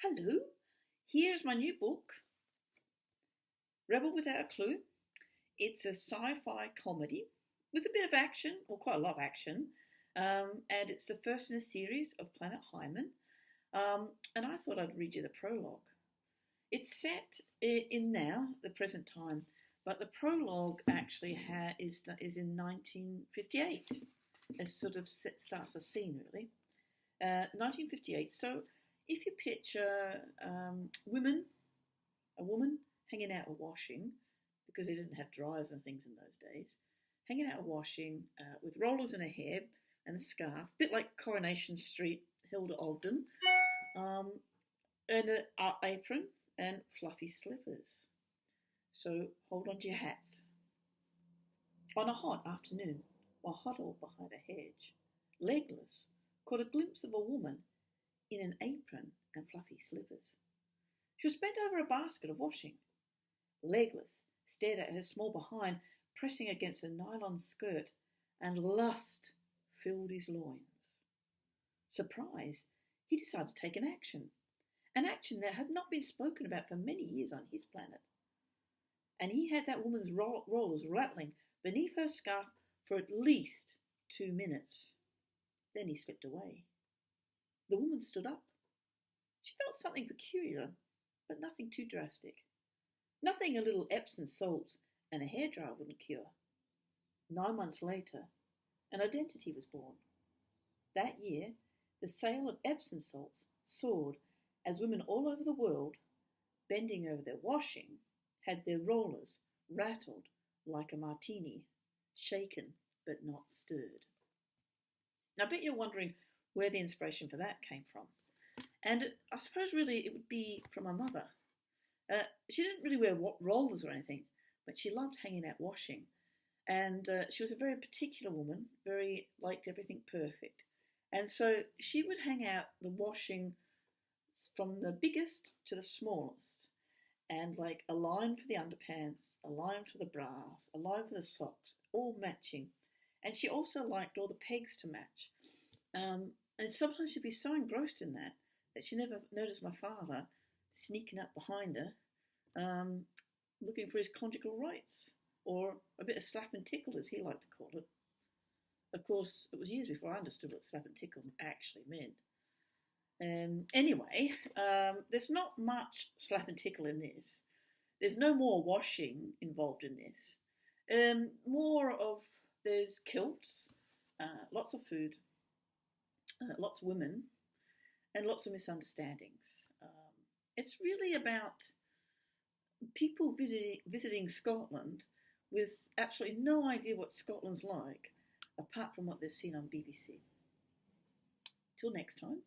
Hello, here's my new book, Rebel Without a Clue. It's a sci-fi comedy with a bit of action, or quite a lot of action, and it's the first in a series of Planet Hyman. And I thought I'd read you the prologue. It's set in now, the present time, but the prologue actually is in 1958. It sort of starts the scene, really. 1958. So if you picture a woman hanging out of washing, because they didn't have dryers and things in those days, hanging out of washing with rollers in her hair and a scarf, a bit like Coronation Street, Hilda Ogden, and an apron and fluffy slippers. So hold on to your hats. On a hot afternoon, while huddled behind a hedge, legless, caught a glimpse of a woman in an apron and fluffy slippers. She was bent over a basket of washing. Legless stared at her small behind, pressing against a nylon skirt, and lust filled his loins. Surprised, he decided to take an action that had not been spoken about for many years on his planet. And he had that woman's rollers rattling beneath her scarf for at least 2 minutes. Then he slipped away. The woman stood up. She felt something peculiar, but nothing too drastic. Nothing a little Epsom salts and a hairdryer wouldn't cure. 9 months later, an identity was born. That year, the sale of Epsom salts soared as women all over the world, bending over their washing, had their rollers rattled like a martini, shaken but not stirred. Now, I bet you're wondering where the inspiration for that came from. And I suppose really it would be from my mother. She didn't really wear rollers or anything, but she loved hanging out washing. And she was a very particular woman, very liked everything perfect. And so she would hang out the washing from the biggest to the smallest. And like a line for the underpants, a line for the bras, a line for the socks, all matching. And she also liked all the pegs to match. And sometimes she'd be so engrossed in that she never noticed my father sneaking up behind her, looking for his conjugal rights, or a bit of slap and tickle, as he liked to call it. Of course, it was years before I understood what slap and tickle actually meant. Anyway, there's not much slap and tickle in this. There's no more washing involved in this. More of there's kilts, lots of food, lots of women, and lots of misunderstandings. It's really about people visiting Scotland with absolutely no idea what Scotland's like, apart from what they've seen on BBC. Till next time.